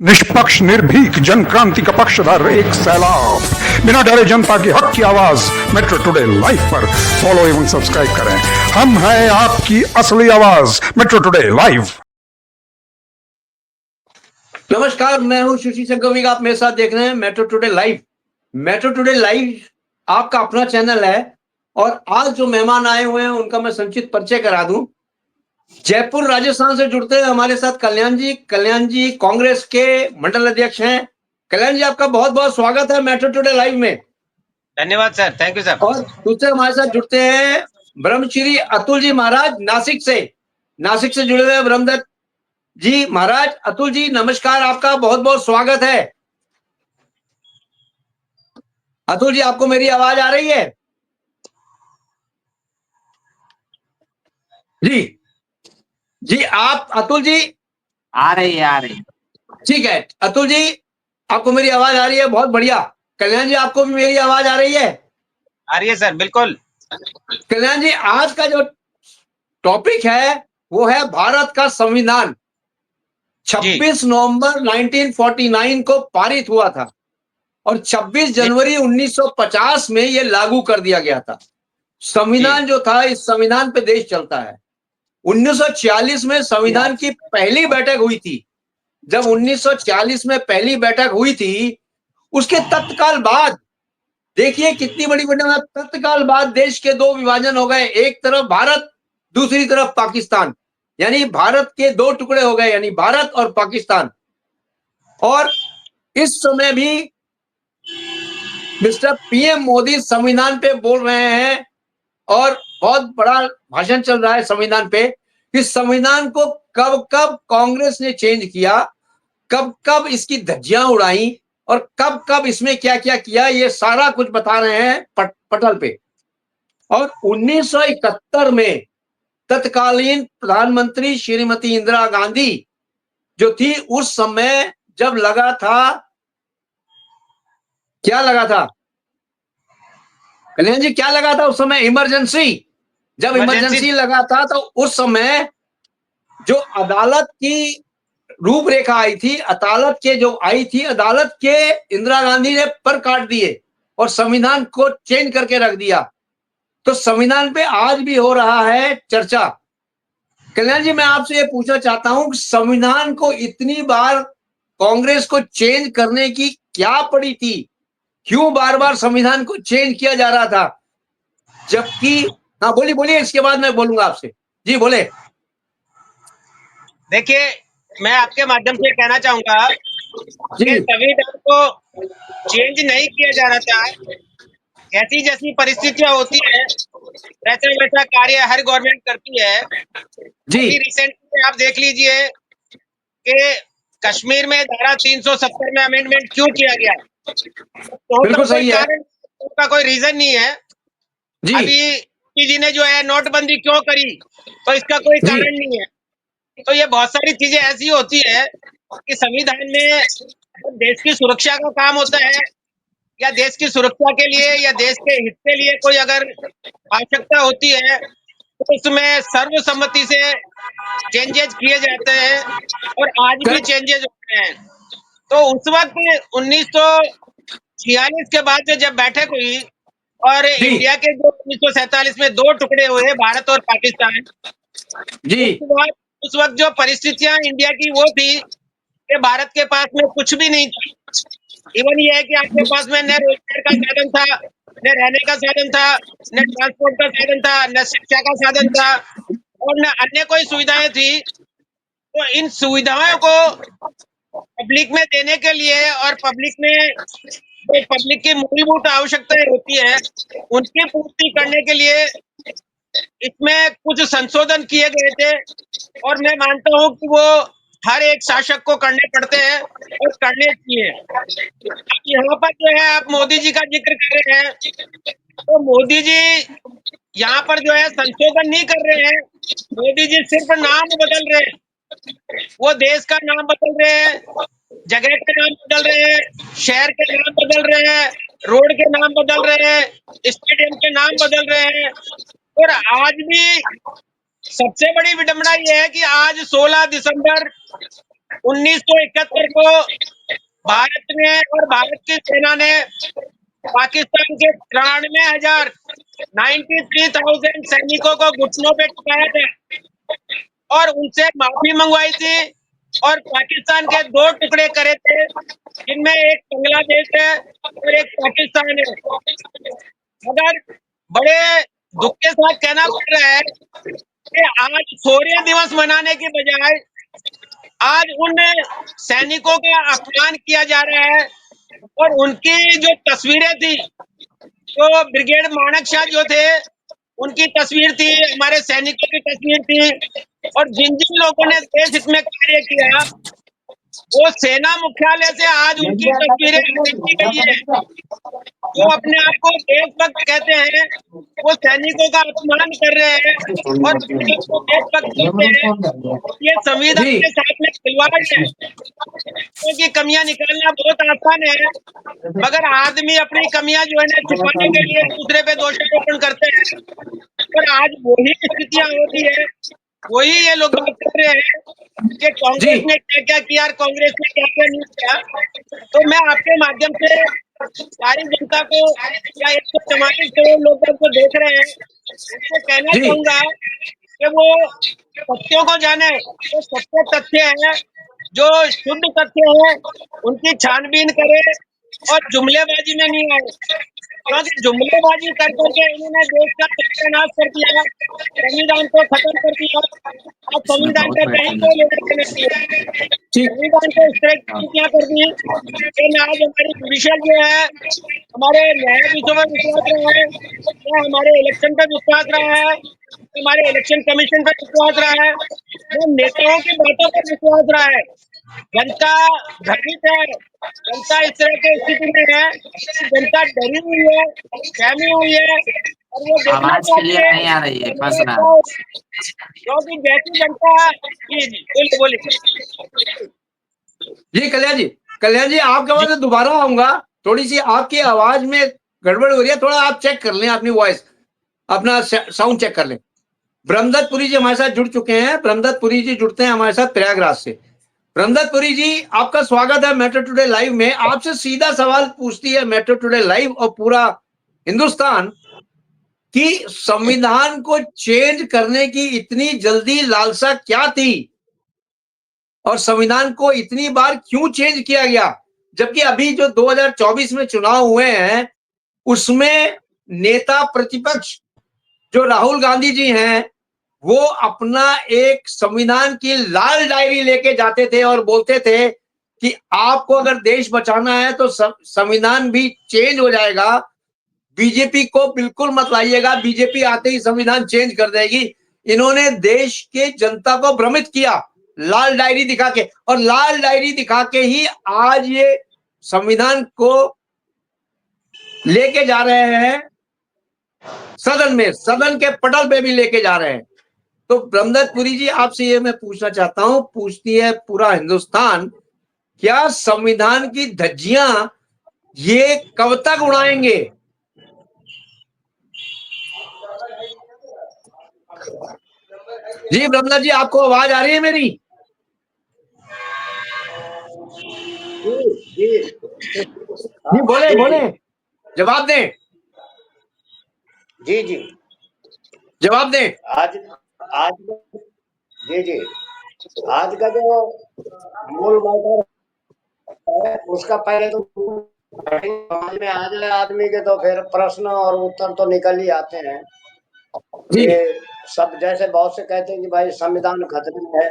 निष्पक्ष निर्भीक जन क्रांति का पक्षधर एक सैलाब, बिना डरे जनता की हक की आवाज मेट्रो टुडे लाइव पर फॉलो एवं सब्सक्राइब करें। हम हैं आपकी असली आवाज मेट्रो टुडे लाइव। नमस्कार, मैं हूं सुशील संघवी। आप मेरे साथ देख रहे हैं metro today live. Metro today live आपका अपना चैनल है और आज जो मेहमान आए हुए हैं उनका मैं संक्षिप्त परिचय करा दूं। जयपुर राजस्थान से जुड़ते हैं हमारे साथ कल्याण जी। कल्याण जी कांग्रेस के मंडल अध्यक्ष हैं। कल्याण जी, आपका बहुत बहुत स्वागत है मेट्रो टुडे लाइव में। धन्यवाद सर, थैंक यू सर। और दूसरे हमारे साथ जुड़ते हैं ब्रह्मश्री अतुल जी महाराज, नासिक से जुड़े हुए ब्रह्मदत्त जी महाराज। अतुल जी नमस्कार, आपका बहुत बहुत स्वागत है। अतुल जी, आपको मेरी आवाज आ रही है? जी आप अतुल जी आ रही। ठीक है। अतुल जी, आपको मेरी आवाज आ रही है? बहुत बढ़िया। कल्याण जी, आपको भी मेरी आवाज आ रही है? आ रही है सर, बिल्कुल। कल्याण जी, आज का जो टॉपिक है वो है भारत का संविधान। 26 नवंबर 1949 को पारित हुआ था और 26 जनवरी 1950 में ये लागू कर दिया गया था। संविधान जो था, इस संविधान पे देश चलता है। 1946 में संविधान की पहली बैठक हुई थी। जब 1940 में पहली बैठक हुई थी, उसके तत्काल बाद देखिए कितनी बड़ी घटना। तत्काल बाद देश के दो विभाजन हो गए, एक तरफ भारत, दूसरी तरफ पाकिस्तान। यानी भारत के दो टुकड़े हो गए, यानी भारत और पाकिस्तान। और इस समय भी मिस्टर पीएम मोदी संविधान पे बोल रहे हैं और बहुत बड़ा भाषण चल रहा है संविधान पे। इस संविधान को कब कब कांग्रेस ने चेंज किया, कब कब इसकी धज्जियां उड़ाई और कब कब इसमें क्या क्या किया, ये सारा कुछ बता रहे हैं पटल पे। और 1971 में तत्कालीन प्रधानमंत्री श्रीमती इंदिरा गांधी जो थी, उस समय जब लगा था, क्या लगा था कल्याण जी, क्या लगा था उस समय? इमरजेंसी। जब इमरजेंसी लगा था तो उस समय जो अदालत की रूपरेखा आई थी, अदालत के जो आई थी, अदालत के इंदिरा गांधी ने पर काट दिए और संविधान को चेंज करके रख दिया। तो संविधान पे आज भी हो रहा है चर्चा। कल्याण जी, मैं आपसे ये पूछना चाहता हूं कि संविधान को इतनी बार कांग्रेस को चेंज करने की क्या पड़ी थी? क्यों बार बार संविधान को चेंज किया जा रहा था? जबकि हाँ, बोलिए बोलिए, इसके बाद मैं बोलूंगा आपसे। जी बोले। देखिए, मैं आपके माध्यम से कहना चाहूंगा कि संविधान को चेंज नहीं किया जाना था। जैसी जैसी परिस्थितियां होती है वैसा वैसा कार्य हर गवर्नमेंट करती है। अभी रिसेंटली आप देख लीजिए कि कश्मीर में धारा 370 में अमेंडमेंट क्यों किया गया, तो कोई कारण का कोई रीजन नहीं है। अभी जी ने जो है नोटबंदी क्यों करी, तो इसका कोई कारण नहीं है। तो ये बहुत सारी चीजें ऐसी होती है कि संविधान में देश की सुरक्षा का काम होता है या देश की सुरक्षा के लिए या देश के हित के लिए कोई अगर आवश्यकता होती है तो उसमें सर्वसम्मति से चेंजेस किए जाते हैं और आज भी चेंजेस होते हैं। तो उस वक्त 1946 के बाद में जब बैठक हुई और इंडिया के जो 1947 में दो टुकड़े हुए, भारत और पाकिस्तान, उस वक्त जो परिस्थितियां इंडिया की वो थी कि भारत के पास में कुछ भी नहीं था। इवन ये है कि आपके पास में न रोजगार का साधन था, न रहने का साधन था, न ट्रांसपोर्ट का साधन था, न शिक्षा का साधन था और न अन्य कोई सुविधाएं थी। तो इन सुविधाओं को पब्लिक में देने के लिए और पब्लिक की मूलभूत आवश्यकताएं होती है, उनकी पूर्ति करने के लिए इसमें कुछ संशोधन किए गए थे और मैं मानता हूं कि वो हर एक शासक को करने पड़ते हैं और करने चाहिए। अब यहाँ पर जो है आप मोदी जी का जिक्र कर रहे हैं, तो मोदी जी यहाँ पर जो है संशोधन नहीं कर रहे हैं। मोदी जी सिर्फ नाम बदल रहे हैं, वो देश का नाम बदल रहे हैं, जगह के नाम बदल रहे हैं, शहर के नाम बदल रहे हैं, रोड के नाम बदल रहे हैं, स्टेडियम के नाम बदल रहे हैं। और आज भी सबसे बड़ी विडंबना यह है कि आज 16 दिसंबर 1971 को भारत ने और भारत की सेना ने पाकिस्तान के 93,000 93,000 सैनिकों को घुटनों पे टिकाया था और उनसे माफी मंगवाई थी और पाकिस्तान के 2 टुकड़े करे थे, जिनमें एक बांग्लादेश है और एक पाकिस्तान है। मगर बड़े दुख के साथ कहना पड़ रहा है कि आज शौर्य दिवस मनाने की बजाय आज उन सैनिकों का अपमान किया जा रहा है और उनकी जो तस्वीरें थी, जो ब्रिगेड माणक शाह जो थे, उनकी तस्वीर थी, हमारे सैनिकों की तस्वीर थी और जिन जिन लोगों ने देश हित में कार्य किया, वो सेना मुख्यालय से आज उनकी तस्वीरें हटाई गई है। जो अपने आप को देशभक्त कहते हैं, वो सैनिकों का अपमान कर रहे हैं और अपने आप को देशभक्त कहते हैं। ये संविधान जी के साथ में खिलवाड़ है। की कमियां निकालना बहुत आसान है, मगर आदमी अपनी कमियां जो है ना छुपाने के लिए दूसरे पे दोषारोपण करते हैं और आज वही स्थितियां होती है। वही ये लोग बात कर रहे हैं कि कांग्रेस जी ने क्या क्या किया और कांग्रेस ने क्या क्या नहीं किया। तो मैं आपके माध्यम से सारी जनता को या 144 करोड़ लोग को देख रहे हैं, उनको कहना जी चाहूंगा कि वो सत्यों को जाने। जो सत्य तथ्य है, जो शुद्ध तथ्य है, उनकी छानबीन करे और जुमलेबाजी में नहीं आए, क्योंकि जुमलेबाजी कर करके इन्होंने देश का सत्यानाश कर दिया, संविधान को खत्म कर दिया। आज संविधान का कहीं कोई लेना देना नहीं है। ठीक संविधान को इस तरह की क्या कर दी कि न आज हमारी जुडिशल जो है, हमारे न्यायाधीशों में विश्वास रहा है, न हमारे इलेक्शन पे विश्वास रहा है, न हमारे इलेक्शन कमीशन पे विश्वास रहा है, न नेताओं की बातों पर विश्वास रहा है। जनता भ्रमित है, जनता इस तरह की स्थिति में है कि जनता डरी हुई है, सहमी हुई है और वो देखना आवाज चाहती क्लियर है नहीं आ रही कि है, फंस हमारा रहा क्या है। होगा। क्योंकि जैसी जनता जी बोलिए बोलिए। जी कल्याण जी आपके पास से दोबारा आऊंगा। थोड़ी सी आपकी आवाज में गड़बड़ हो रही है, थोड़ा आप चेक कर लें अपनी वॉइस, अपना साउंड चेक कर लें। ब्रह्मदत्त पुरी जी हमारे साथ जुड़ चुके हैं। ब्रह्मदत्त पुरी जी जुड़ते हैं हमारे साथ प्रयागराज से। ब्रह्मदत्त पुरी जी आपका स्वागत है मेट्रो टुडे लाइव में। आपसे सीधा सवाल पूछती है मेट्रो टुडे लाइव और पूरा हिंदुस्तान कि संविधान को चेंज करने की इतनी जल्दी लालसा क्या थी और संविधान को इतनी बार क्यों चेंज किया गया, जबकि अभी जो 2024 में चुनाव हुए हैं उसमें नेता प्रतिपक्ष जो राहुल गांधी जी हैं वो अपना एक संविधान की लाल डायरी लेके जाते थे और बोलते थे कि आपको अगर देश बचाना है तो संविधान भी चेंज हो जाएगा, बीजेपी को बिल्कुल मत लाइएगा, बीजेपी आते ही संविधान चेंज कर देगी। इन्होंने देश के जनता को भ्रमित किया लाल डायरी दिखा के, और लाल डायरी दिखा के ही आज ये संविधान को लेके जा रहे हैं सदन में, सदन के पटल पे भी लेके जा रहे हैं। तो ब्रह्मदत्त पुरी जी आपसे ये मैं पूछना चाहता हूं, पूछती है पूरा हिंदुस्तान, क्या संविधान की धज्जियां ये कब तक उड़ाएंगे? जी ब्रह्मदत्त जी आपको आवाज आ रही है मेरी? जी जी बोले बोले, जवाब दें, जी जी जवाब दें। आज आज जी जी आज का जो मूल मैटर है उसका पहले तो समझ में आ जाए आदमी के, तो फिर प्रश्न और उत्तर तो निकल ही आते हैं। जी ये सब जैसे बहुत से कहते हैं कि भाई संविधान खतरे में है,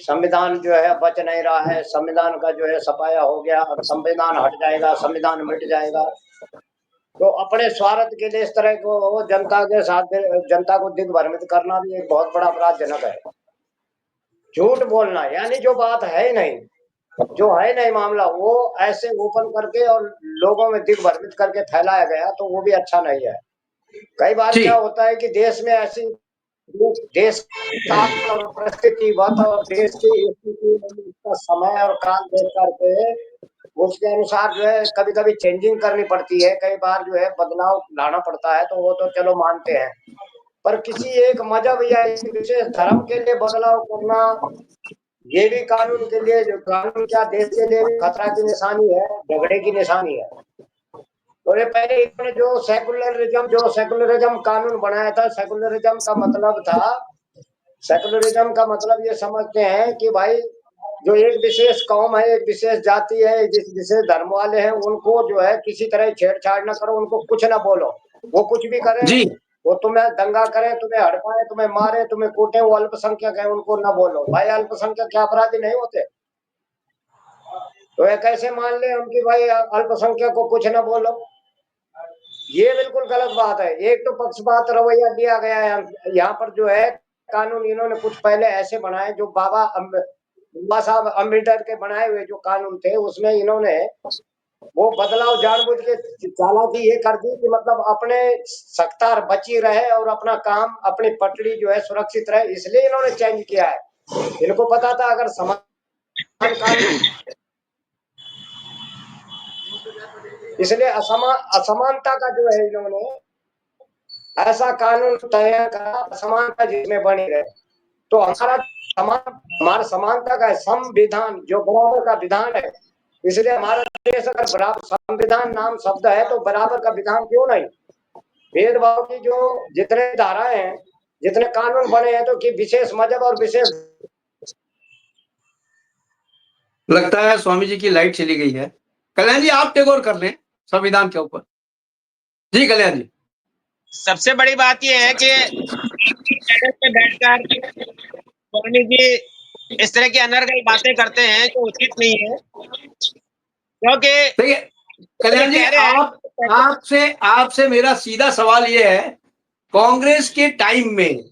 संविधान जो है बच नहीं रहा है, संविधान का जो है सफाया हो गया, अब संविधान हट जाएगा, संविधान मिट जाएगा। तो अपने स्वार्थ के लिए इस तरह को जनता के साथ जनता को दिग्भ्रमित करना भी एक बहुत बड़ा अपराधजनक है। झूठ बोलना यानी जो बात है ही नहीं, जो है नहीं मामला, वो ऐसे ओपन करके और लोगों में दिग्भ्रमित करके फैलाया गया, तो वो भी अच्छा नहीं है। कई बार जी क्या होता है कि देश में ऐसी देश काल और परिस्थिति वक्त और देश की स्थिति उसका समय और काल देख करके उसके अनुसार जो है कभी कभी चेंजिंग करनी पड़ती है, कई बार जो है बदलाव लाना पड़ता है, तो वो तो चलो मानते हैं। पर किसी एक मजहब या एक विशेष धर्म के लिए बदलाव करना ये भी कानून के लिए, जो कानून क्या देश के लिए भी खतरा की निशानी है, झगड़े की निशानी है। और ये पहले इन्होंने जो सेकुलरिज्म कानून बनाया था, सेकुलरिज्म का मतलब था, सेकुलरिज्म का मतलब ये समझते हैं कि भाई जो एक विशेष कौम है, एक विशेष जाति है, जिस विशेष धर्म वाले हैं, उनको जो है किसी तरह छेड़छाड़ ना करो, उनको कुछ ना बोलो। वो कुछ भी करें, जी वो तुम्हें दंगा करें, तुम्हें हड़पाए, तुम्हें मारे, तुम्हें कूटे, वो अल्पसंख्यक है, उनको ना बोलो। भाई अल्पसंख्यक क्या अपराधी नहीं होते? तो ये कैसे मान ले हम कि भाई अल्पसंख्यक को कुछ ना बोलो? ये बिल्कुल गलत बात है। एक तो पक्षपात रवैया दिया गया है यहाँ पर। जो है कानून इन्होंने कुछ पहले ऐसे बनाए, जो बाबा साहब अम्बेडकर के बनाए हुए जो कानून थे, उसमें इन्होंने वो बदलाव जानबूझ के चालाकी ये कर दी कि मतलब अपने सत्ता बची रहे और अपना काम, अपनी पटड़ी जो है सुरक्षित रहे, इसलिए इन्होंने चेंज किया है। इनको पता था अगर समान कानून, इसलिए असमानता का जो है इन्होंने ऐसा कानून तैयार करा, असमानता जिसमें बनी रहे। तो हमारा समानता का संविधान जो बराबर का विधान है, इसलिए हमारा देश अगर बराबर संविधान नाम शब्द है तो बराबर का विधान क्यों नहीं? भेदभाव की जो जितने धाराएं हैं, जितने कानून बने हैं, तो कि विशेष मजहब और विशेष, लगता है स्वामी जी की लाइट चली गई है। कल्याण जी आप टेक ओवर कर लें संविधान के ऊपर। जी कल्याण जी। सबसे बड़ी बात यह है कि कैडर पे बैठकर स्वामी जी इस तरह की अनर्गल बातें करते हैं जो उचित नहीं है, क्योंकि देखिए कल्याण जी, कह रहे हैं आपसे मेरा सीधा सवाल ये है, कांग्रेस के टाइम में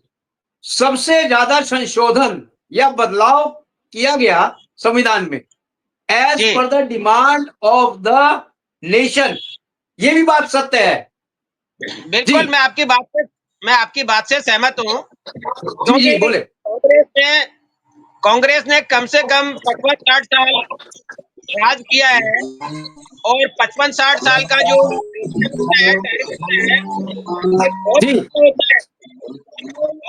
सबसे ज्यादा संशोधन या बदलाव किया गया संविधान में एज जी पर the demand of the nation, ये भी बात सत्य है। बिल्कुल, जी मैं आपकी बात से सहमत हूँ, जी जी क्योंकि बोले। कांग्रेस ने कम से कम 55-60 साल राज किया है, और 55-60 साल का जो है, ये बहुत जी होता है।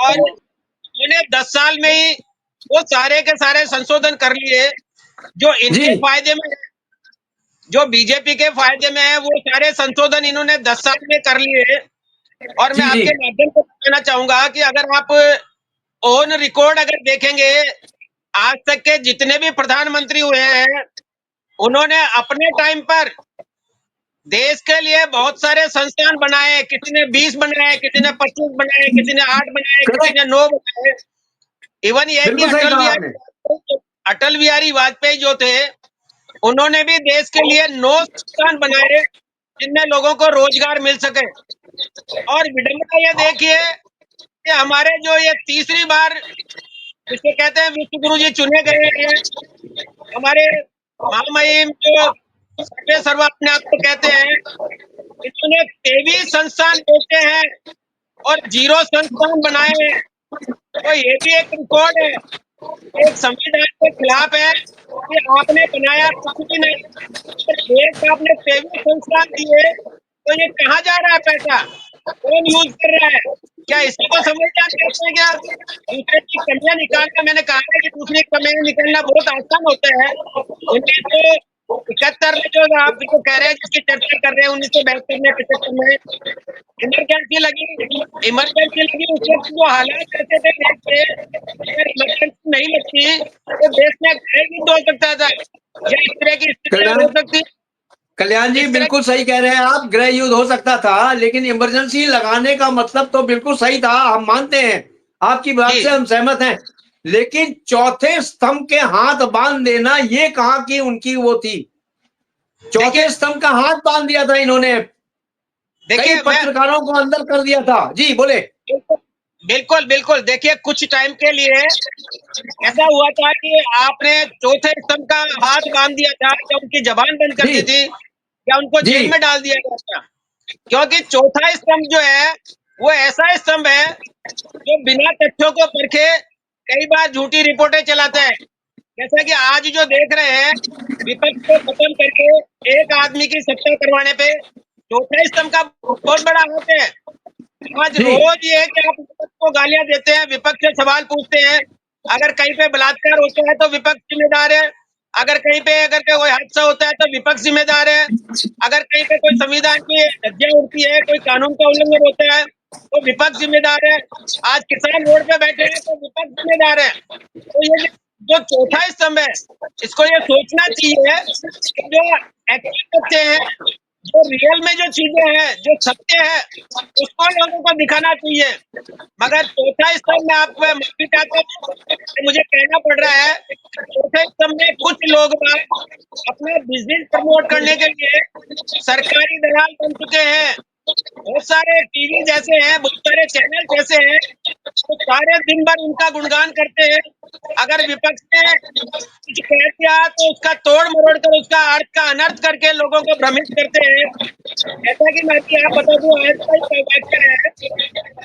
और उन्होंने 10 साल में ही वो सारे के सारे संशोधन कर लिए जो जी इनके फायदे में है, जो बीजेपी के फायदे में है, वो सारे संशोधन इन्होंने 10 साल में कर लिए। और मैं जी जी आपके माध्यम से बताना चाहूंगा कि अगर आप ऑन रिकॉर्ड अगर देखेंगे, आज तक के जितने भी प्रधानमंत्री हुए हैं, उन्होंने अपने टाइम पर देश के लिए बहुत सारे संस्थान बनाए। किसी ने 20 बनाए, किसी ने 25 बनाए, किसी ने 8 बनाए, किसी करेक्ट, ने 9 बनाए। इवन ये कि बिल्कुल सही कहा आपने। अटल बिहारी वाजपेयी जो थे, उन्होंने भी देश के लिए 9 संस्थान बनाए जिनमें लोगों को रोजगार मिल सके। और विडंबना ये देखिए कि हमारे जो ये तीसरी बार जिसे कहते हैं विश्व गुरु जी चुने गए हैं, हमारे महामहिम जो सर्वे सर्वा अपने आप को कहते हैं, इन्होंने 23 संस्थान बेचे हैं और 0 संस्थान बनाए हैं। तो ये भी एक रिकॉर्ड है, एक संविधान के खिलाफ है कि आपने बनाया कुछ भी नहीं, देश आपने 23 संस्थान दिए, तो ये कहाँ जा रहा है पैसा, कौन यूज कर रहा है? क्या इसी को संविधान कहते हैं क्या? दूसरे की कमियां निकालना, मैंने कहा है कि दूसरी कमियां निकालना बहुत आसान होता है। 1971 में जो आप जो कह रहे हैं, जिसकी चर्चा कर रहे हैं, 1972 में 75 में इमरजेंसी लगी, उस वक्त जो हालात ऐसे थे देश के, अगर इमरजेंसी नहीं लगती तो देश में गृह युद्ध हो सकता था, या इस तरह की स्थितियां हो कल्याण सकती। कल्याण जी इस तरह बिल्कुल सही कह रहे हैं आप, गृह युद्ध हो सकता था, लेकिन इमरजेंसी लगाने का मतलब तो बिल्कुल सही था, हम मानते हैं, आपकी बात जी से हम सहमत हैं। लेकिन चौथे स्तंभ के हाथ बांध देना, ये कहाँ की उनकी वो थी? चौथे देखिए स्तंभ का हाथ बांध दिया था इन्होंने, कई देखिए मैं पत्रकारों को अंदर कर दिया था। जी बोले। बिल्कुल बिल्कुल देखिए, कुछ टाइम के लिए ऐसा हुआ था कि आपने चौथे स्तंभ का हाथ बांध दिया था, या उनकी जबान बंद कर जी दी थी, या उनको जी जेल में डाल दिया गया था। क्योंकि चौथा स्तंभ जो है वो ऐसा स्तंभ है जो बिना तथ्यों को परखे कई बार झूठी रिपोर्टें चलाता है। जैसा कि आज जो देख रहे हैं, विपक्ष को खत्म करके एक आदमी की सत्ता करवाने पे चौथा स्तंभ का बहुत बड़ा हाथ है। आज जी रोज ये है कि आप विपक्ष को गालियां देते हैं, विपक्ष से सवाल पूछते हैं, अगर कहीं पे बलात्कार होता है तो विपक्ष जिम्मेदार है, अगर कहीं पे कोई हादसा होता है तो विपक्ष जिम्मेदार है, अगर कहीं पे कोई संविधान की धज्जियां उड़ती है, कोई कानून का उल्लंघन होता है तो विपक्ष जिम्मेदार है। आज किसान रोड पे बैठे हैं तो विपक्ष जिम्मेदार है। तो ये जो चौथा स्तंभ है, इसको ये सोचना चाहिए कि जो एक्चुअल सत्य है, जो रियल में जो चीजें हैं, जो सत्य है, उसको लोगों को दिखाना चाहिए। मगर चौथा स्तंभ में आप माफी चाहता हूँ कि मुझे कहना पड़ रहा है, चौथे स्तंभ में कुछ लोग अपना बिजनेस प्रमोट करने के लिए सरकारी दलाल बन चुके हैं। बहुत सारे टीवी जैसे हैं, बहुत सारे चैनल जैसे हैं, तो सारे दिन भर उनका गुणगान करते हैं। अगर विपक्ष ने कुछ कह दिया तो उसका तोड़ मरोड़ कर, उसका अर्थ का अनर्थ करके लोगों को भ्रमित करते हैं। ऐसा कि मैं आप बता दूं, आज का एक वाक्य है,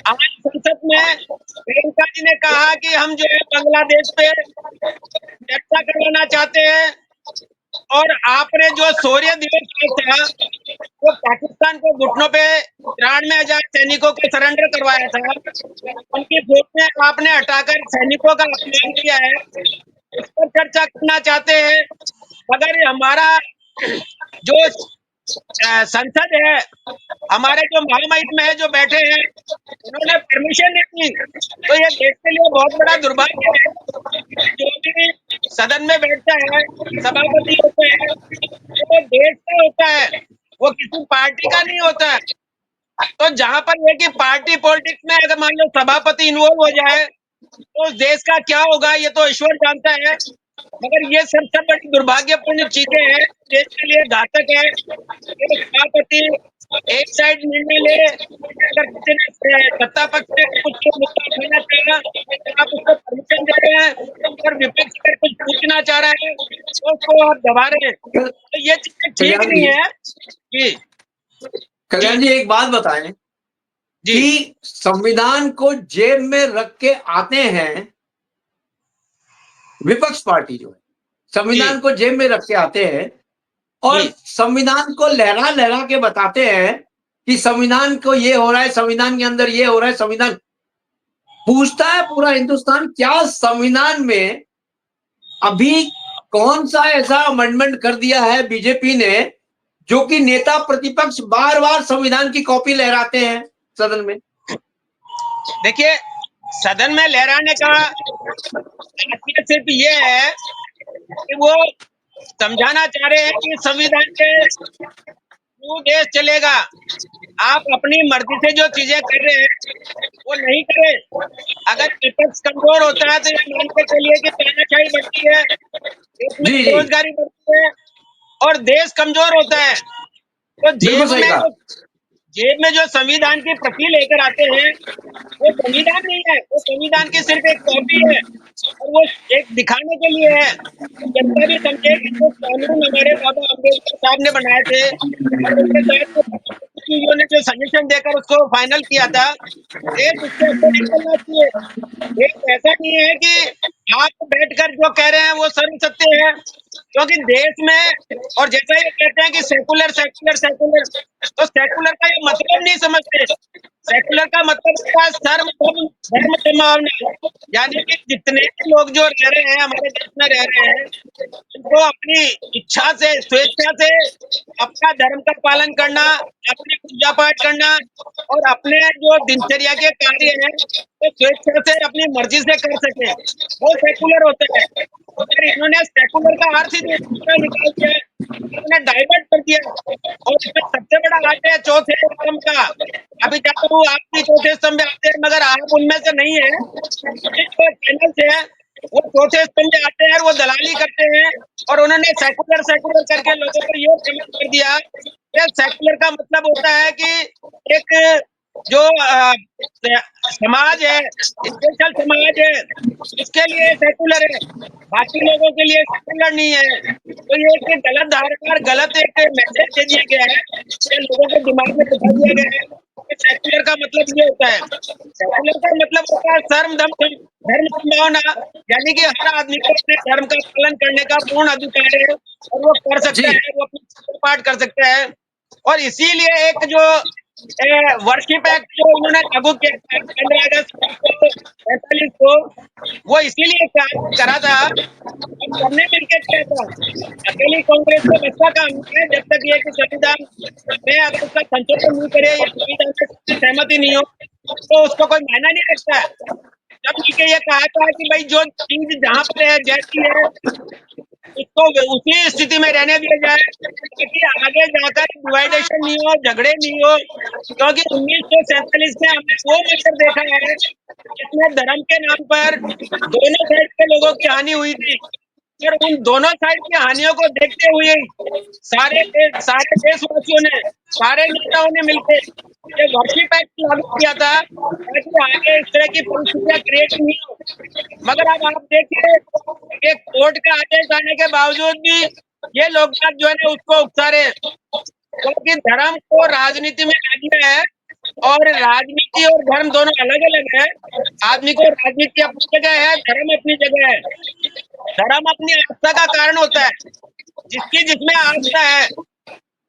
आज संसद में प्रियंका जी ने कहा कि हम जो है बांग्लादेश पे चर्चा करवाना चाहते हैं, और आपने जो शौर्य दिवस था वो पाकिस्तान को घुटनों पे 93,000 सैनिकों को सरेंडर करवाया था, उनकी फौज में आपने हटाकर सैनिकों का अपमान किया है, इस पर चर्चा करना चाहते हैं। मगर हमारा जो संसद है, हमारे जो महामहिम में है जो बैठे हैं, उन्होंने परमिशन नहीं दी। तो ये देश के लिए बहुत बड़ा दुर्भाग्य है। जो भी सदन में बैठता है, सभापति होता है, वो देश का होता है, वो किसी पार्टी का नहीं होता है। तो जहां पर ये कि पार्टी पॉलिटिक्स में अगर मान लो सभापति इन्वॉल्व हो जाए तो उस देश का क्या होगा, ये तो ईश्वर जानता है। मगर ये सब बड़ी दुर्भाग्यपूर्ण चीजें हैं, देश के लिए घातक है। सभापति एक साइड निर्णय ले, अगर किसी ने सत्ता पक्ष से कुछ मुद्दा उठाना चाह तो आप उसको परमिशन दे रहे हैं, और विपक्ष अगर कुछ पूछना चाह रहा है तो उसको आप दबा रहे हैं। तो ये चीजें ठीक नहीं है। जी कल्याण जी, एक बात बताएं जी कि संविधान को जेब में रख के आते हैं विपक्ष पार्टी, जो है संविधान को जेब में रख के आते हैं और संविधान को लहरा लहरा के बताते हैं कि संविधान को ये हो रहा है, संविधान के अंदर ये हो रहा है। संविधान पूछता है पूरा हिंदुस्तान, क्या संविधान में अभी कौन सा ऐसा अमेंडमेंट कर दिया है बीजेपी ने जो कि नेता प्रतिपक्ष बार बार संविधान की कॉपी लहराते हैं सदन में? देखिए, सदन में लहराने का तात्पर्य सिर्फ ये है कि वो समझाना चाह रहे हैं कि संविधान के थ्रू देश चलेगा। आप अपनी मर्जी से जो चीजें कर रहे हैं वो नहीं करें। अगर विपक्ष कमजोर होता है तो ये मान के चलिए कि तानाशाही बढ़ती है, देश में जी जी, बेरोजगारी बढ़ती है और देश कमजोर होता है। तो बिल्कुल सही कहा। जेब में जो संविधान की प्रति लेकर आते हैं वो संविधान नहीं है, वो संविधान की सिर्फ एक कॉपी है, और वो एक दिखाने के लिए है। जनता भी समझे कि जो कानून हमारे बाबा अम्बेडकर साहब ने बनाए थे और उनके साथ चीजों ने जो सजेशन देकर उसको फाइनल किया था, देश उसके अकॉर्डिंग चलना चाहिए। देश ऐसा नहीं है कि आप बैठकर जो कह रहे हैं वो सर्व सत्य है, क्योंकि देश में, और जैसा ये कहते हैं कि सेकुलर सेकुलर सेकुलर, तो सेकुलर का ये मतलब नहीं समझते। सेकुलर का मतलब होता है धर्म समावना, यानी कि जितने भी लोग जो रह रहे हैं हमारे देश में रह रहे हैं, उनको अपनी इच्छा से, स्वेच्छा से अपना धर्म का पालन करना, अपनी पूजा पाठ करना और अपने जो दिनचर्या के कार्य हैं तो स्वेच्छा से अपनी मर्जी से कर सके, वो सेकुलर होता है। अगर इन्होंने सेकुलर का अर्थ ही निकाल दिया, इन्होंने डाइवर्ट कर दिया, और इसमें सबसे बड़ा हाथ है चौथे स्तंभ का। अभी चाहता हूँ आप भी चौथे स्तंभ में आते हैं, मगर आप उनमें से नहीं है। जो चैनल से है वो चौथे स्तंभ में आते हैं, वो दलाली करते हैं, और उन्होंने सेकुलर सेकुलर करके लोगों को ये समझ कर दिया कि सेकुलर का मतलब होता है कि एक जो समाज है, स्पेशल समाज है, इसके लिए सेकुलर है, बाकी लोगों के लिए सेकुलर नहीं है। तो ये एक गलत धारणा और गलत एक मैसेज दे दिया गया है, ये लोगों के दिमाग में बिठा दिया गया है कि सेकुलर का मतलब ये होता है। सेकुलर का मतलब होता है धर्म संभावना, यानी कि हर आदमी को अपने धर्म का पालन करने का पूर्ण अधिकार है और वो कर सकता है, वो अपनी पूजा पाठ कर सकता है। और इसीलिए एक जो वर्शिप एक्ट जो उन्होंने लागू किया था 15 अगस्त 1947 को, वो इसीलिए करा था और सबने मिलकर किया था। अकेली कांग्रेस को बस का काम नहीं है, जब तक ये कि संविधान में अगर उसका संशोधन नहीं करे या संविधान से सहमति नहीं हो तो उसको कोई मायना नहीं रखता है। जब मिलकर ये कहा था कि भाई जो चीज जहाँ पर है जैसी है उसको उसी स्थिति में रहने दिया जाए, ताकि आगे जाकर डिवाइडेशन नहीं हो, झगड़े नहीं हो। क्योंकि 1947 में हमने वो मंजर देखा है जिसमें धर्म के नाम पर दोनों साइड के लोगों की हानि हुई थी, और उन दोनों साइड की हानियों को देखते हुए सारे देशवासियों ने, सारे नेताओं ने मिलकर ये वर्शिप एक्ट लागू किया था, ताकि आगे इस तरह की परिस्थितियां क्रिएट नहीं हो। मगर अब आप देखिए कि कोर्ट का आदेश आने के बावजूद भी ये लोग बाग जो है ना उसको उकसा रहे हैं, क्योंकि धर्म को राजनीति में ला दिया है, और राजनीति और धर्म दोनों अलग अलग है। आदमी को राजनीति अपनी जगह है, धर्म अपनी जगह है। धर्म अपनी आस्था का कारण होता है, जिसकी जिसमें आस्था है।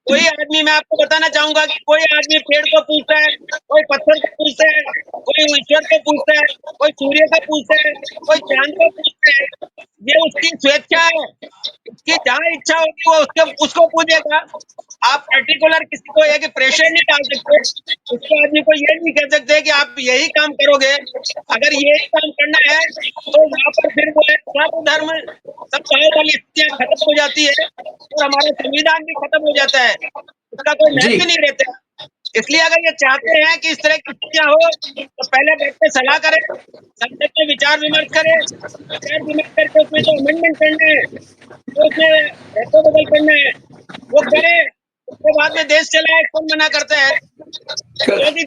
कोई आदमी, मैं आपको बताना चाहूंगा कि कोई आदमी पेड़ को पूजता है, कोई पत्थर को पूजता है, कोई ईश्वर को पूजता है, कोई सूर्य को पूजता है, कोई चांद को पूजता है। ये उसकी स्वेच्छा है, उसकी जहाँ इच्छा होगी वो उसको पूजेगा। आप पर्टिकुलर किसी को एक प्रेशर नहीं डाल सकते, उसको आदमी को ये नहीं कह सकते कि आप यही काम करोगे। अगर यही काम करना है तो वहाँ पर फिर वो है सब धर्म, सब चाहे वाली स्थितियां खत्म हो जाती है और हमारा संविधान भी खत्म हो जाता है, उसका कोई महत्व नहीं रहता। इसलिए अगर ये चाहते हैं कि इस तरह की स्थितियां हो तो पहले बैठ के सलाह करें, संसद में विचार विमर्श करें, विचार विमर्श करके उसमें जो अमेंडमेंट करना है, तो उसमें रद्द बदल करना है वो करे, उसके बाद में देश चलाए। कौन मना करता है? क्योंकि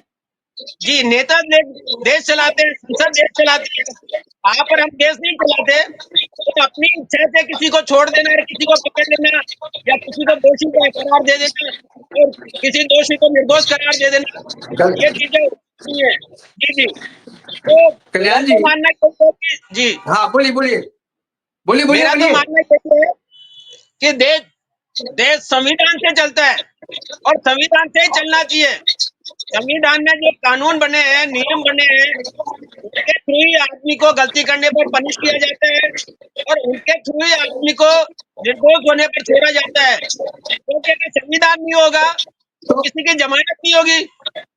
जी नेता देश चलाते हैं, संसद देश चलाती है, वहां पर हम देश नहीं चलाते। तो अपनी इच्छा से किसी को छोड़ देना है, किसी को पकड़ लेना या किसी को दोषी का करार दे देना और किसी दोषी को निर्दोष करार दे देना, ये चीजें नहीं है। जी जी, तो कल्याण जी, मानना चाहिए जी, हाँ बोलिए बोलिए बोलिए बोलिए मेरा तो मानना चाहिए कि देश संविधान से चलता है और संविधान से ही चलना चाहिए। संविधान में जो कानून बने हैं, नियम बने हैं, उनके थ्रू ही आदमी को गलती करने पर पनिश किया जाता है और उनके थ्रू ही आदमी को निर्दोष होने पर छोड़ा जाता है। क्योंकि अगर संविधान नहीं होगा तो किसी की जमानत नहीं होगी,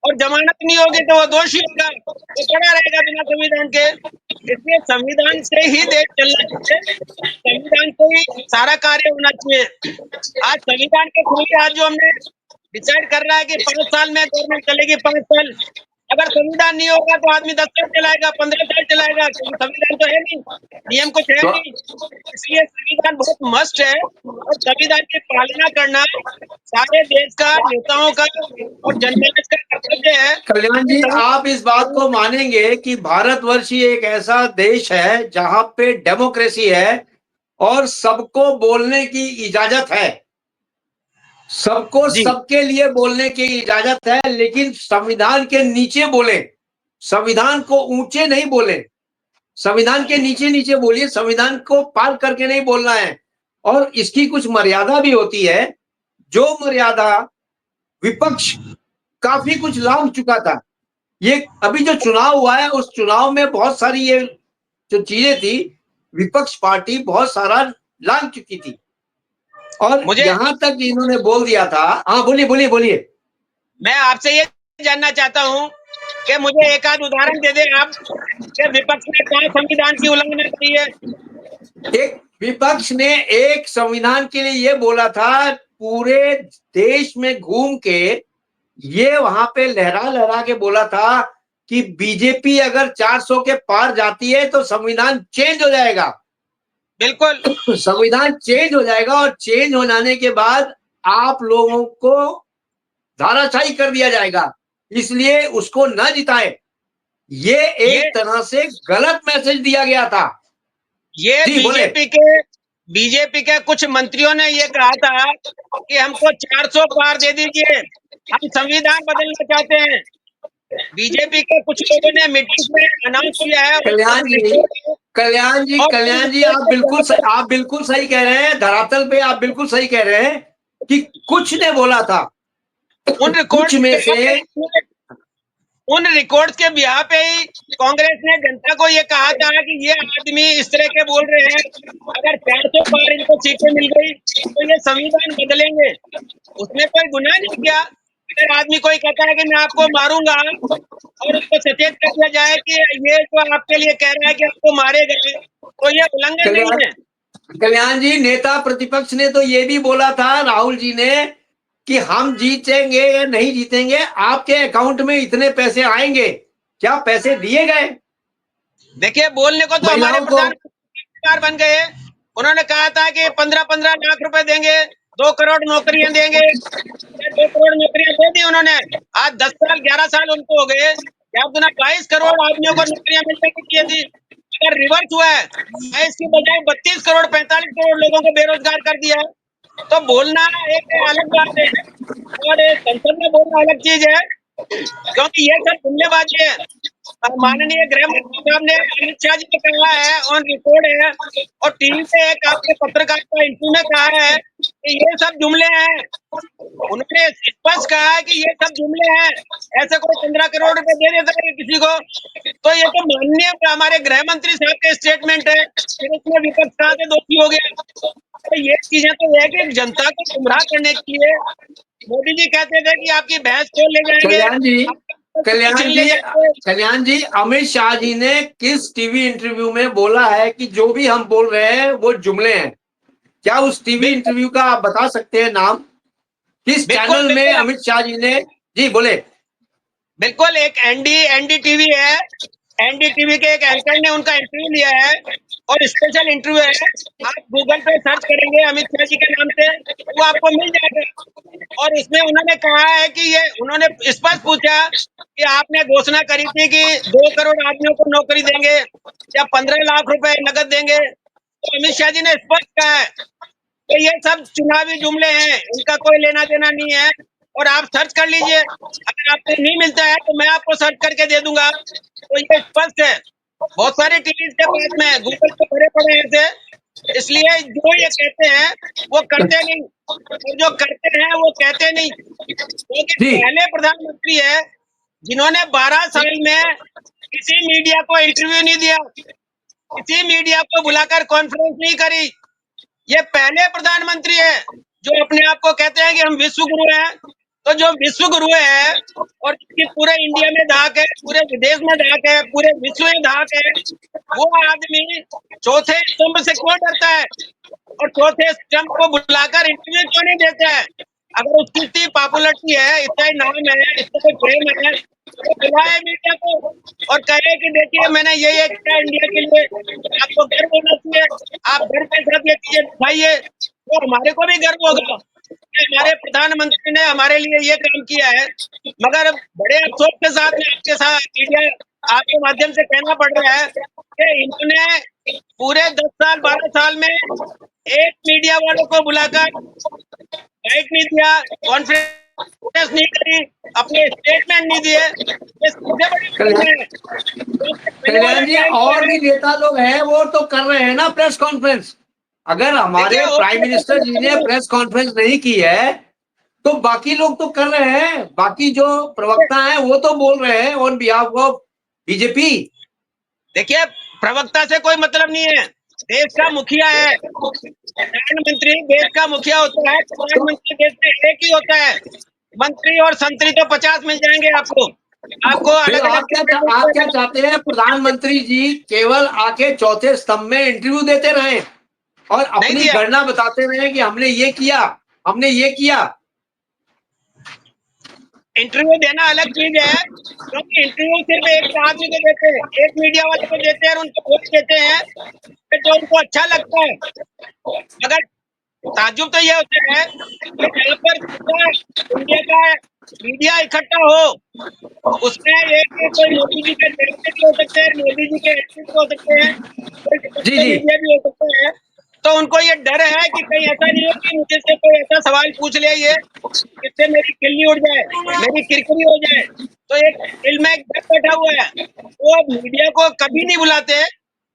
और जमानत नहीं होगी तो वो दोषी होगा, वो पड़ा रहेगा बिना संविधान के। इसलिए संविधान से ही देश चलना चाहिए, संविधान से ही सारा कार्य होना चाहिए। आज संविधान के थ्रू आज जो हमने डिसाइड कर रहा है कि 5 साल में गवर्नमेंट चलेगी, 5 साल। अगर संविधान नहीं होगा तो आदमी 10 साल चलाएगा, 15 साल चलाएगा, क्योंकि संविधान तो है नहीं, नियम कुछ है नहीं। इसलिए संविधान बहुत मस्ट है और संविधान की पालना करना सारे देश का, नेताओं का और जनमानस का कर्तव्य है। कल्याण जी, आप इस बात को मानेंगे कि भारतवर्ष ही एक ऐसा देश है जहां पे डेमोक्रेसी है और सबको बोलने की इजाजत है, सबको सबके लिए बोलने की इजाजत है, लेकिन संविधान के नीचे बोले, संविधान को ऊंचे नहीं बोले, संविधान के नीचे नीचे बोलिए, संविधान को पार करके नहीं बोलना है। और इसकी कुछ मर्यादा भी होती है, जो मर्यादा विपक्ष काफी कुछ लांघ चुका था। ये अभी जो चुनाव हुआ है उस चुनाव में बहुत सारी ये जो चीजें थी विपक्ष पार्टी बहुत सारा लांघ चुकी थी, और यहां तक इन्होंने बोल दिया था। हाँ बोलिए बोलिए बोलिए। मैं आपसे ये जानना चाहता हूँ कि मुझे एक आध उदाहरण दे दें आप कि विपक्ष ने कहा संविधान की उल्लंघना की है। एक विपक्ष ने एक संविधान के लिए ये बोला था, पूरे देश में घूम के ये वहां पे लहरा लहरा के बोला था कि बीजेपी अगर 400 के पार जाती है तो संविधान चेंज हो जाएगा। बिल्कुल संविधान चेंज हो जाएगा, और चेंज हो जाने के बाद आप लोगों को धाराशायी कर दिया जाएगा, इसलिए उसको न जिताए। ये एक तरह से गलत मैसेज दिया गया था। ये बीजेपी के कुछ मंत्रियों ने ये कहा था कि हमको 400 पार दे दीजिए, हम संविधान बदलना चाहते हैं। बीजेपी के कुछ लोगों ने मीटिंग में अनाउंस किया है। कल्याण जी आप बिल्कुल सही कह रहे हैं, धरातल पे आप बिल्कुल सही कह रहे हैं कि कुछ ने बोला था, उन कुछ में से उन रिकॉर्ड्स के बिहार पे ही कांग्रेस ने जनता को ये कहा था कि ये आदमी इस तरह के बोल रहे हैं, अगर 400 पार इनको सीटें मिल गई तो ये संविधान बदलेंगे। उसने कोई गुनाह नहीं किया। अगर आदमी कोई कहता है कि मैं आपको मारूंगा और उसको सचेत कर दिया जाए कि ये तो आपके लिए कह रहा है कि आपको मारेगा, तो ये उल्लंघन नहीं कल्याण है। कल्याण जी, नेता प्रतिपक्ष ने तो ये भी बोला था, राहुल जी ने, कि हम जीतेंगे या नहीं जीतेंगे, आपके अकाउंट में इतने पैसे आएंगे। क्या पैसे दिए गए देखिए, बोलने को तो हमारे महिलाओं को? प्रधानमंत्री बन गए। उन्होंने कहा था कि 15-15 लाख रुपए देंगे, 2 करोड़ नौकरियां देंगे। 2 करोड़ नौकरियां दे दी उन्होंने। आज 10 साल 11 साल उनको हो गए। क्या गुना 22 करोड़ आदमियों को नौकरियां मिलने की चाहिए थी। अगर रिवर्स हुआ है, 22 की बजाय 32 करोड़ 45 करोड़ लोगों को बेरोजगार कर दिया है, तो बोलना एक अलग बात है और संसद में बोलना अलग चीज है, क्योंकि ये सब जुमलेबाजी है। माननीय गृह मंत्री साहब ने, अमित शाह जी ने कहा है, ऑन रिकॉर्ड है, और टीवी पे एक आपके पत्रकार का इंटरव्यू में कहा है कि ये सब जुमले हैं। उन्होंने स्पष्ट कहा है कि ये सब जुमले हैं। ऐसे कोई 15 करोड़ रुपए दे देता है किसी को, तो ये तो माननीय हमारे गृह मंत्री साहब का स्टेटमेंट है, फिर इसमें विपक्ष कहाँ से दोषी हो गया। तो ये चीजें तो है कि जनता को गुमराह करने के लिए मोदी जी कहते थे कि आपकी भैंस को ले जाएंगे, कल्याण जी, छीन ले जाएंगे। कल्याण जी, अमित शाह जी ने किस टीवी इंटरव्यू में बोला है कि जो भी हम बोल रहे हैं वो जुमले हैं? क्या उस टीवी इंटरव्यू का आप बता सकते हैं नाम? किस बिल्कुल चैनल में बिल्कुल अमित शाह जी ने? जी बोले। बिल्कुल, एक एनडीटीवी है। एनडीटीवी के एक एंकर ने उनका इंटरव्यू लिया है और स्पेशल इंटरव्यू है। आप गूगल पे सर्च करेंगे अमित शाह जी के नाम से, वो आपको मिल जाएगा। और इसमें उन्होंने कहा है कि ये, उन्होंने स्पष्ट पूछा कि आपने घोषणा करी थी कि 2 करोड़ आदमियों को नौकरी देंगे या 15 लाख रुपए नकद देंगे। तो अमित शाह जी ने स्पष्ट कहा है कि ये सब चुनावी जुमले हैं, इनका कोई लेना देना नहीं है। और आप सर्च कर लीजिए, अगर आपको नहीं मिलता है तो मैं आपको सर्च करके दे दूंगा। तो ये स्पष्ट है। बहुत सारे टीवी के पास में गूगल पे भरे पड़े हैं ऐसे। इसलिए जो ये कहते हैं वो करते नहीं, और जो करते हैं वो कहते नहीं। क्योंकि जी पहले प्रधानमंत्री है जिन्होंने 12 साल में किसी मीडिया को इंटरव्यू नहीं दिया, किसी मीडिया को बुलाकर कॉन्फ्रेंस नहीं करी। ये पहले प्रधानमंत्री है जो अपने आप को कहते हैं कि हम विश्व गुरु हैं। तो जो विश्व गुरु है और जिसकी पूरे इंडिया में धाक है, पूरे विदेश में धाक है, पूरे विश्व में धाक है, वो आदमी चौथे स्तंभ से क्यों डरता है और चौथे स्तंभ को बुलाकर इंटरव्यू क्यों नहीं देता है? अगर उसकी इतनी पॉपुलरिटी है, इतना ही नाम है, इतना कोई प्रेम है, तो बुलाए मीडिया को और कहे कि देखिए मैंने ये किया इंडिया के लिए, आपको गर्व होना चाहिए, आप गर्व के साथ ये चीजें दिखाइए, तो हमारे को भी गर्व होगा कि हमारे प्रधानमंत्री ने हमारे लिए ये काम किया है। मगर बड़े अफसोस के साथ में आपके साथ मीडिया, आपके माध्यम से कहना पड़ रहा है कि इन्होंने पूरे 10 साल 12 साल में एक मीडिया वालों को बुलाकर बाइट नहीं दिया, कॉन्फ्रेंस नहीं करी, अपने स्टेटमेंट नहीं दिए। ये सबसे बड़ी कल्याण पहले वाला कल्याण जी, टाइम और है। भी नेता लोग हैं, वो तो कर रहे हैं ना प्रेस कॉन्फ्रेंस। अगर हमारे देखिए, प्राइम मिनिस्टर जी ने प्रेस कॉन्फ्रेंस नहीं की है तो बाकी लोग तो कर रहे हैं, बाकी जो प्रवक्ता हैं वो तो बोल रहे हैं ऑन बिहाफ ऑफ बीजेपी। देखिए, प्रवक्ता से कोई मतलब नहीं है। देश का मुखिया है प्रधानमंत्री, देश का मुखिया होता है प्रधानमंत्री, देश में एक ही होता है। मंत्री और संतरी तो 50 मिल जाएंगे आपको, आपको फिर अलग अलग आप क्या चाहते हैं? प्रधानमंत्री जी केवल आके चौथे स्तंभ में इंटरव्यू देते रहे और नहीं अपनी दिया। गणना बताते रहे कि हमने ये किया, हमने ये किया। इंटरव्यू देना अलग चीज है, क्योंकि इंटरव्यू सिर्फ एक आदमी को देते हैं, एक मीडिया वाले को देते हैं और उनको वोट देते हैं कि जो उनको अच्छा लगता है। मगर ताज्जुब तो ये होता है कि जहाँ पर पूरा इंडिया का मीडिया इकट्ठा हो, उसमें एक कोई मोदी जी के बेटे भी हो सकते हैं, मोदी जी के एंटी भी हो सकते हैं, कोई विपक्ष जी के जी मीडिया भी हो सकते हैं। तो उनको ये डर है कि कहीं ऐसा नहीं हो कि मुझे से कोई ऐसा सवाल पूछ ले ये, जिससे मेरी खिल्ली उड़ जाए, मेरी किरकिरी हो जाए। तो एक दिल में एक डर बैठा हुआ है। वो मीडिया को कभी नहीं बुलाते,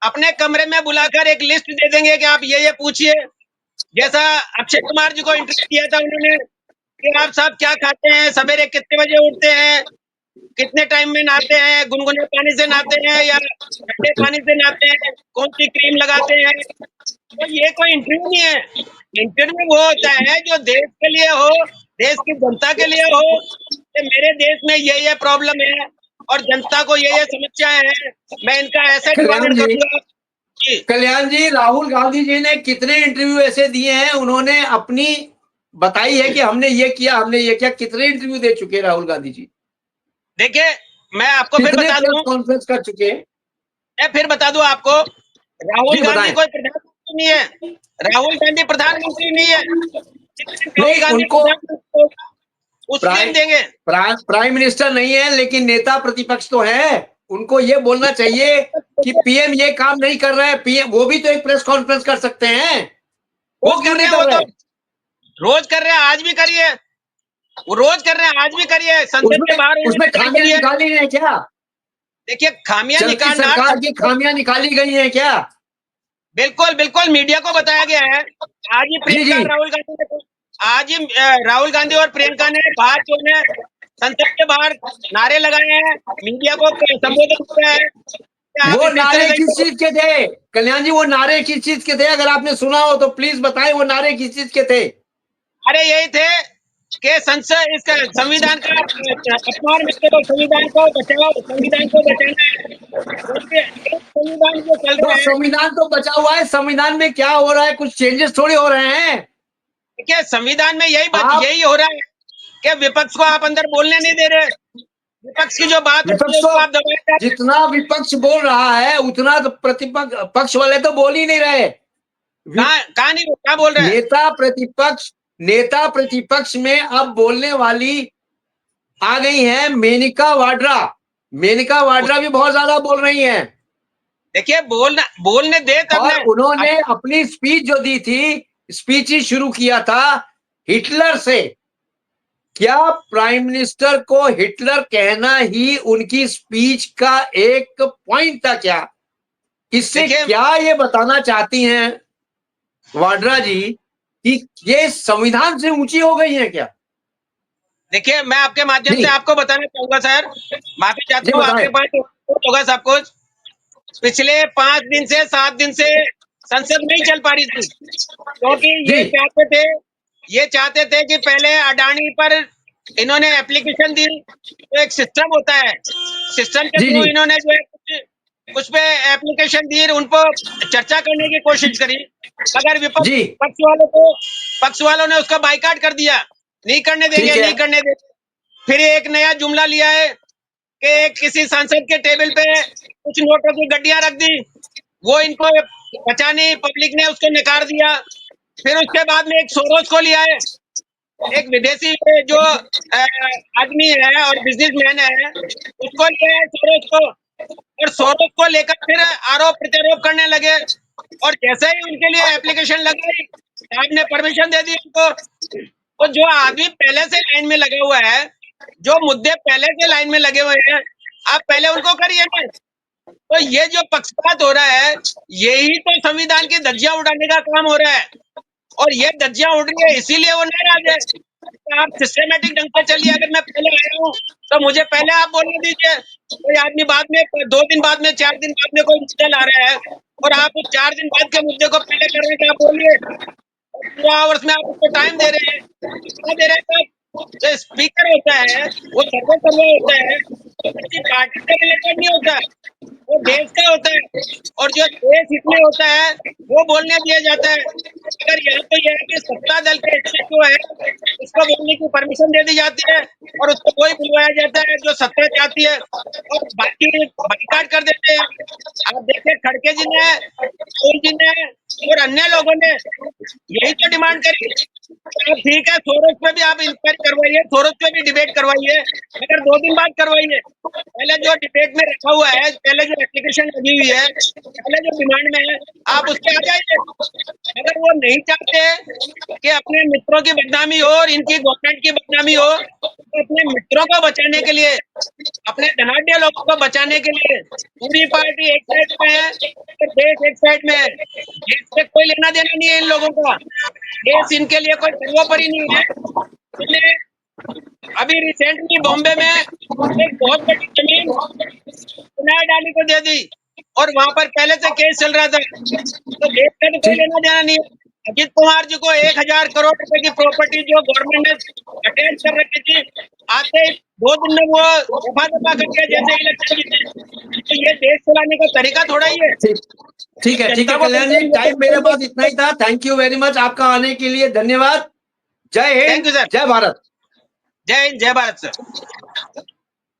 अपने कमरे में बुलाकर एक लिस्ट दे देंगे कि आप ये पूछिए। जैसा अक्षय कुमार जी को इंटरव्यू किया था उन्होंने, कि आप सब क्या खाते हैं, सवेरे कितने बजे उठते हैं, कितने टाइम में नहाते हैं, गुनगुने पानी से नहाते हैं या ठंडे पानी से नहाते हैं, कौन सी क्रीम लगाते हैं। तो ये कोई इंटरव्यू नहीं है। इंटरव्यू वो होता है जो देश के लिए हो, देश की जनता के लिए हो, कि मेरे देश में ये प्रॉब्लम है और जनता को ये समस्याएं हैं, मैं इनका ऐसे कल्याण निवारण जी, करूंगा। जी कल्याण जी, राहुल गांधी जी ने कितने इंटरव्यू ऐसे दिए हैं, उन्होंने अपनी बताई है कि हमने ये किया, हमने ये किया। कितने इंटरव्यू दे चुके हैं राहुल गांधी जी? देखिए, मैं आपको फिर कितने बता प्रेस दूं, कॉन्फ्रेंस कर चुके हैं? मैं फिर बता दूं आपको, राहुल जी गांधी बताएं। कोई प्रधानमंत्री नहीं है। राहुल गांधी प्रधानमंत्री नहीं है। राहुल नहीं, गांधी उनको प्रधानमंत्री होगा, उसके हम प्राइम देंगे। प्राइम मिनिस्टर नहीं है, लेकिन नेता प्रतिपक्ष तो है। उनको ये बोलना चाहिए कि पीएम ये काम नहीं कर रहे हैं। पीएम वो भी तो एक प्रेस कॉन्फ्रेंस कर सकते हैं, वो रोज क्यों कर रहे नहीं हैं, वो कर तो रहे? रोज कर रहे हैं, आज भी करिए। वो रोज कर रहे हैं, आज भी करिए। संसद के उसमें बाहर उसमें उन्होंने काम खामियां किया है। निकाली हैं क्या? देखिए, खामियां चलती निकालना सरकार की संसद के, खामियां निकाली गई हैं क्या? बिल्कुल बिल्कुल मीडिया को बताया गया है। आज ही जी प्रियंका जी। और राहुल गांधी ने, आज ही राहुल गांधी और प्रियंका ने बाहर जो है संसद के बाहर नारे लगाए हैं, मीडिया को संबोधित किया है कि आप वो इस नारे तरह किस से। चीज के थे? कल्याण जी, वो नारे किस चीज के थे? अगर आपने सुना हो तो प्लीज बताएं, वो नारे किस चीज के थे? अरे यही थे कि संसद, इसका संविधान का अपमान मत करो, संविधान को बचाओ, संविधान को बचाना है। क्योंकि एक संविधान जो चल तो रहा है, संविधान तो बचा हुआ है, संविधान में क्या हो रहा है? कुछ चेंजेस थोड़ी हो रहे हैं। देखिए संविधान में आप यही हो रहा है कि विपक्ष को आप अंदर बोलने नहीं दे रहे। विपक्ष की जो बात होती विपक्ष है तो उसको आप दबाए जा रहे हैं। जितना विपक्ष बोल रहा है उतना तो प्रतिपक्ष पक्ष वाले तो बोल ही नहीं रहे। कहाँ नहीं, क्या बोल रहे हैं। नेता प्रतिपक्ष, नेता प्रतिपक्ष में अब बोलने वाली आ गई है मेनका वाड्रा। मेनका वाड्रा भी बहुत ज्यादा बोल रही हैं। देखिए, बोलने दे तब और ने। उन्होंने अपनी स्पीच जो दी थी, स्पीच ही शुरू किया था हिटलर से। क्या प्राइम मिनिस्टर को हिटलर कहना ही उनकी स्पीच का एक पॉइंट था क्या? इससे देखिए क्या ये बताना चाहती हैं वाड्रा जी कि ये संविधान से ऊंची हो गई है क्या? देखिए, मैं आपके माध्यम जी से आपको बताना चाहूंगा सर, माफी जी चाहता हूँ, बताएं। आपके पास होगा सब कुछ। पिछले 5 दिन से 7 दिन से संसद नहीं चल पा रही थी, क्योंकि जी ये चाहते थे कि पहले अडानी पर इन्होंने एप्लीकेशन दी। तो एक सिस्टम होता है, सिस्टम के जी थ्रू जी इन्होंने जो है कुछ पे एप्लीकेशन दी, उनको चर्चा करने की कोशिश करी, मगर विपक्ष जी। पक्ष वालों ने उसका बाइकाट कर दिया। नहीं करने ठीक देंगे, है। नहीं करने देंगे। फिर एक नया जुमला लिया है कि किसी सांसद के टेबल पे कुछ नोटों की गड्डियां रख दी, वो इनको बचाने पब्लिक ने उसको नकार दिया। फिर उसके बाद में एक सोरोस को लिया है, एक विदेशी जो आदमी है और बिजनेसमैन है, उसको लिया है सोरोस को। और सोरोस को लेकर फिर आरोप प्रत्यारोप करने लगे। और जैसे ही उनके लिए एप्लीकेशन लगाई, साहब ने परमिशन दे दी उनको। तो जो आदमी पहले से लाइन में लगा हुआ है, जो मुद्दे पहले से लाइन में लगे हुए हैं, आप पहले उनको करिए ना। तो ये जो पक्षपात हो रहा है, यही तो संविधान की धज्जियां उड़ाने का काम हो रहा है। और ये धज्जियां उड़ रही है, इसीलिए वो नाराज है। तो आप सिस्टमेटिक ढंग से चलिए। अगर मैं पहले आया हूँ तो मुझे पहले आप बोलने दीजिए। कोई आदमी बाद में 2 दिन बाद में 4 दिन बाद में कोई मुद्दा ला रहा है, और आप उस 4 दिन बाद के मुद्दे को पहले कर रहे हैं कि आप बोलिए। 2 आवर्स में आप उसको टाइम दे रहे हैं, कितना दे रहे हैं तब? जो स्पीकर होता है वो सर्वे सर्वे होता है, वो किसी पार्टी से रिलेटेड नहीं होता, वो देश का होता है। और जो देश हित में होता है वो बोलने दिया जाता है। अगर यहाँ तो यह है कि सत्ता दल के हित में जो है उसको बोलने की परमिशन दे दी जाती है, और उसको वही बुलवाया जाता है जो सत्ता चाहती है, और बाकी बाइकाट कर देते हैं। आप देखिए, खड़गे जी ने, राहुल जी ने और अन्य लोगों ने यही तो डिमांड करी। आप ठीक है, सोरस पे भी आप इंक्वायरी करवाइए, सोरस पे भी डिबेट करवाइए, मगर 2 दिन बाद करवाइए। पहले जो डिबेट में रखा हुआ है, पहले जो एप्लीकेशन लगी हुई है, पहले जो डिमांड में है, आप उस पे आ जाइए। अगर वो नहीं चाहते कि अपने मित्रों की बदनामी हो और इनकी गवर्नमेंट की बदनामी हो, तो अपने मित्रों को बचाने के लिए, अपने धनाढ्य लोगों को बचाने के लिए पूरी पार्टी एक साइड में है और देश एक साइड में है। देश से कोई लेना देना नहीं है इन लोगों का। देश इनके लिए कोई सर्वोपरि नहीं है। मैंने अभी रिसेंटली बॉम्बे में एक बहुत बड़ी जमीन किराए डाली को दे दी और वहां पर पहले से केस चल रहा था, तो देश का तो कोई लेना देना नहीं है। अजित कुमार जी को 1000 करोड़ रुपए की प्रॉपर्टी जो गवर्नमेंट ने अटैच कर रखी थी, आते 2 दिन में वो दफा कर दिया जैसे इलेक्शन जीते। तो ये देश चलाने का तरीका थोड़ा ही है। ठीक है कल्याण जी, टाइम मेरे पास इतना ही था। थैंक यू वेरी मच आपका आने के लिए, धन्यवाद। जय हिंद, थैंक यू सर। जय भारत। जय हिंद, जय भारत सर।